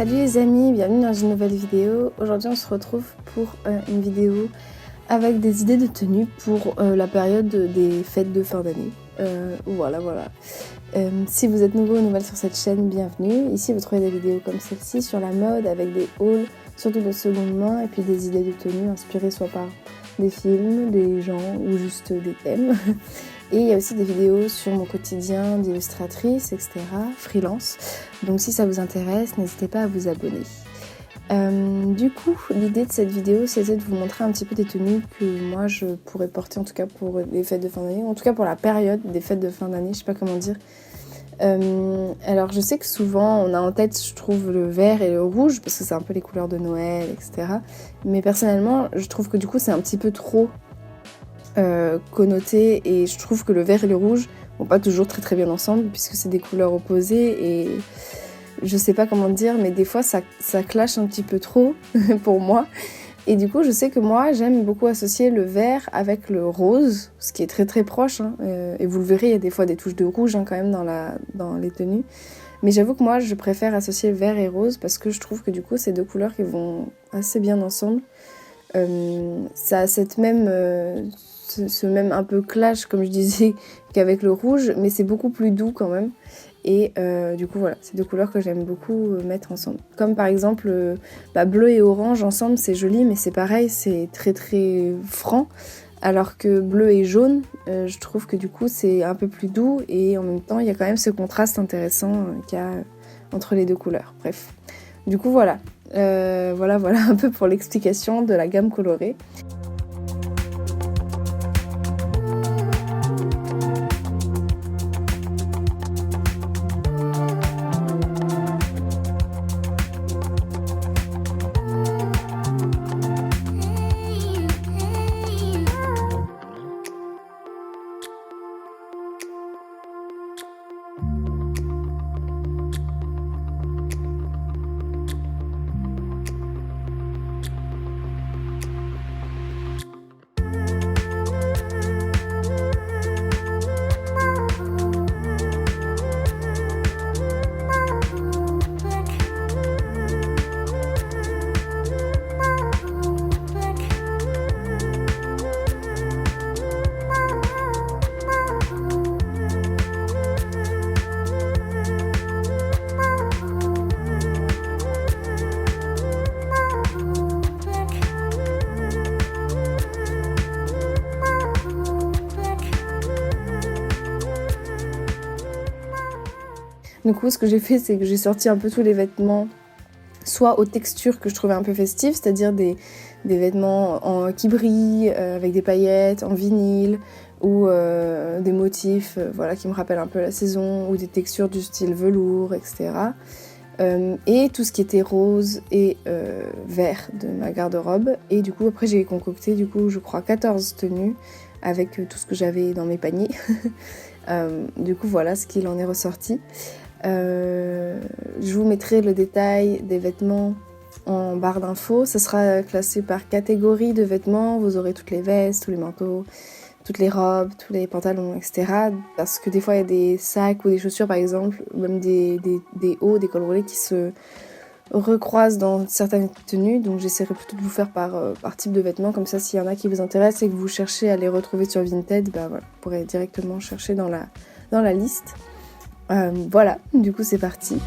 Salut les amis, bienvenue dans une nouvelle vidéo. Aujourd'hui on se retrouve pour une vidéo avec des idées de tenue pour la période des fêtes de fin d'année. Voilà. Si vous êtes nouveau ou nouvelle sur cette chaîne, bienvenue. Ici vous trouvez des vidéos comme celle-ci sur la mode avec des hauls, surtout de seconde main, et puis des idées de tenue inspirées soit par des films, des gens ou juste des thèmes. Et il y a aussi des vidéos sur mon quotidien d'illustratrice, etc., freelance. Donc si ça vous intéresse, n'hésitez pas à vous abonner. Du coup, l'idée de cette vidéo, c'était de vous montrer un petit peu des tenues que moi je pourrais porter, en tout cas pour les fêtes de fin d'année, en tout cas pour la période des fêtes de fin d'année, je sais pas comment dire. Alors je sais que souvent on a en tête, je trouve, le vert et le rouge, parce que c'est un peu les couleurs de Noël, etc. Mais personnellement, je trouve que du coup c'est un petit peu trop connoté, et je trouve que le vert et le rouge vont pas toujours très bien ensemble puisque c'est des couleurs opposées, et je sais pas comment dire, mais des fois ça clash un petit peu trop pour moi. Et du coup je sais que moi j'aime beaucoup associer le vert avec le rose, ce qui est très proche, hein, et vous le verrez, il y a des fois des touches de rouge, hein, quand même dans les tenues, mais j'avoue que moi je préfère associer vert et rose parce que je trouve que du coup c'est deux couleurs qui vont assez bien ensemble. Ça a cette même ce même un peu clash, comme je disais, qu'avec le rouge, mais c'est beaucoup plus doux quand même. Et du coup voilà, c'est deux couleurs que j'aime beaucoup mettre ensemble. Comme par exemple bleu et orange ensemble, c'est joli, mais c'est pareil, c'est très franc. Alors que bleu et jaune, je trouve que du coup c'est un peu plus doux, et en même temps il y a quand même ce contraste intéressant qu'il y a entre les deux couleurs. Bref, du coup voilà. Voilà un peu pour l'explication de la gamme colorée. Du coup, ce que j'ai fait, c'est que j'ai sorti un peu tous les vêtements, soit aux textures que je trouvais un peu festives, c'est-à-dire des vêtements qui brillent, avec des paillettes, en vinyle, ou des motifs qui me rappellent un peu la saison, ou des textures du style velours, etc. Et tout ce qui était rose et vert de ma garde-robe. Et du coup, après, j'ai concocté, je crois, 14 tenues avec tout ce que j'avais dans mes paniers. Du coup, voilà ce qu'il en est ressorti. Je vous mettrai le détail des vêtements en barre d'infos. Ça sera classé par catégorie de vêtements. Vous aurez toutes les vestes, tous les manteaux, toutes les robes, tous les pantalons, etc. Parce que des fois il y a des sacs ou des chaussures par exemple, ou même des hauts, des cols roulés qui se recroisent dans certaines tenues. Donc j'essaierai plutôt de vous faire par type de vêtements. Comme ça, s'il y en a qui vous intéressent et que vous cherchez à les retrouver sur Vinted, vous pourrez directement chercher dans la liste. Voilà, du coup c'est parti.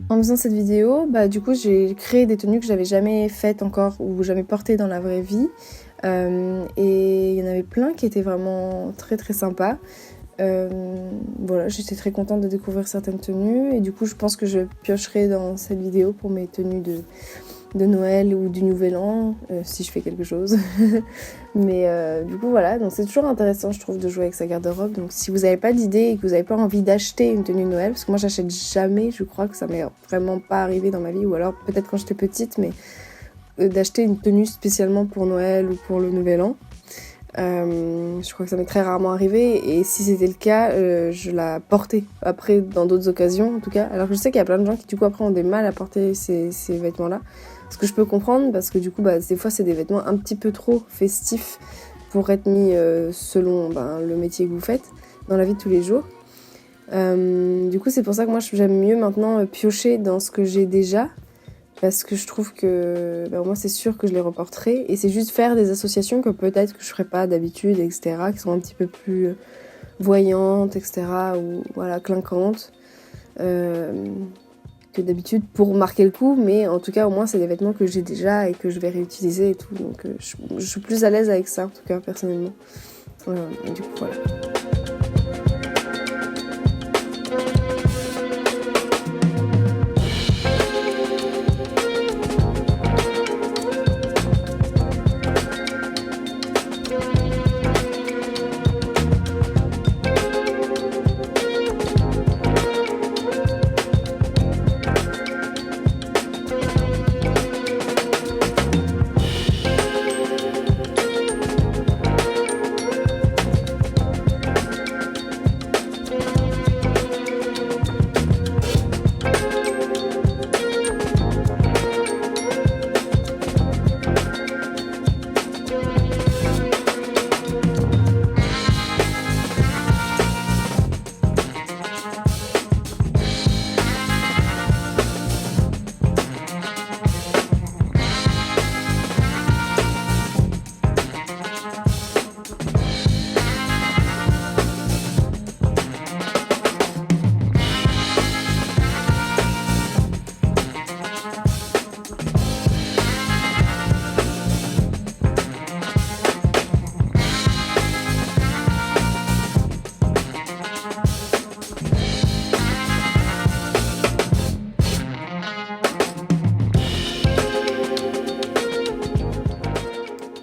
En faisant cette vidéo, du coup j'ai créé des tenues que j'avais jamais faites encore ou jamais portées dans la vraie vie. Et il y en avait plein qui étaient vraiment très très sympas. Voilà, j'étais très contente de découvrir certaines tenues et du coup je pense que je piocherai dans cette vidéo pour mes tenues de Noël ou du Nouvel An, si je fais quelque chose. Mais du coup voilà, donc c'est toujours intéressant je trouve de jouer avec sa garde-robe. Donc si vous n'avez pas d'idée et que vous n'avez pas envie d'acheter une tenue de Noël, parce que moi j'achète jamais, je crois que ça m'est vraiment pas arrivé dans ma vie, ou alors peut-être quand j'étais petite, mais d'acheter une tenue spécialement pour Noël ou pour le Nouvel An. Je crois que ça m'est très rarement arrivé et si c'était le cas, je la portais après dans d'autres occasions en tout cas. Alors que je sais qu'il y a plein de gens qui du coup après ont des mal à porter ces vêtements-là. Ce que je peux comprendre parce que du coup des fois c'est des vêtements un petit peu trop festifs pour être mis selon le métier que vous faites dans la vie de tous les jours. Du coup c'est pour ça que moi j'aime mieux maintenant piocher dans ce que j'ai déjà. Parce que je trouve que moi c'est sûr que je les reporterai et c'est juste faire des associations que peut-être que je ferais pas d'habitude, etc., qui sont un petit peu plus voyantes, etc., ou voilà, clinquantes que d'habitude pour marquer le coup, mais en tout cas au moins c'est des vêtements que j'ai déjà et que je vais réutiliser et tout, donc je suis plus à l'aise avec ça en tout cas personnellement. Et du coup voilà.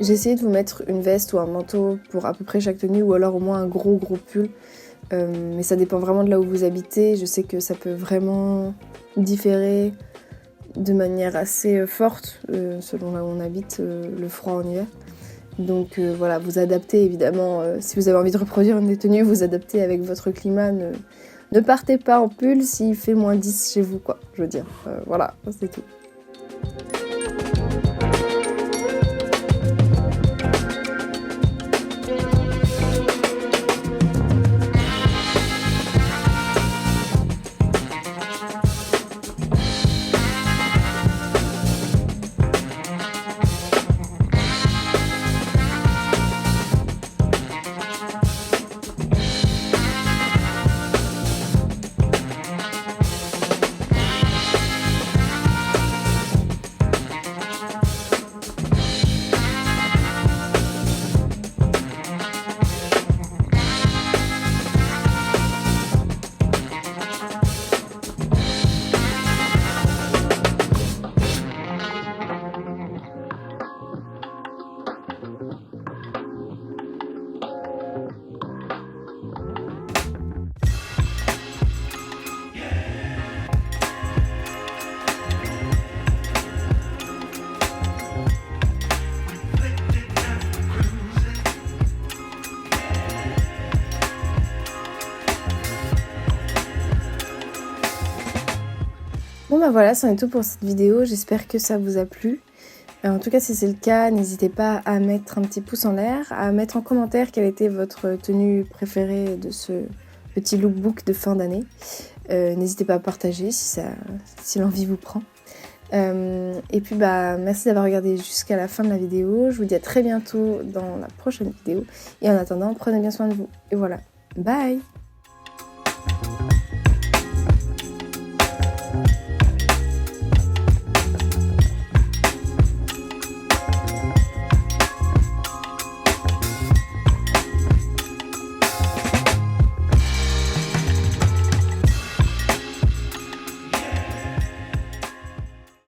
J'ai essayé de vous mettre une veste ou un manteau pour à peu près chaque tenue ou alors au moins un gros pull. Mais ça dépend vraiment de là où vous habitez. Je sais que ça peut vraiment différer de manière assez forte selon là où on habite, le froid en hiver. Donc voilà, vous adaptez évidemment. Si vous avez envie de reproduire une des tenues, vous adaptez avec votre climat. Ne partez pas en pull s'il fait -10 chez vous, quoi. Je veux dire, voilà, c'est tout. Bon voilà, c'en est tout pour cette vidéo, j'espère que ça vous a plu. En tout cas, si c'est le cas, n'hésitez pas à mettre un petit pouce en l'air, à mettre en commentaire quelle était votre tenue préférée de ce petit lookbook de fin d'année. N'hésitez pas à partager si l'envie vous prend. Et puis merci d'avoir regardé jusqu'à la fin de la vidéo. Je vous dis à très bientôt dans la prochaine vidéo. Et en attendant, prenez bien soin de vous. Et voilà, bye!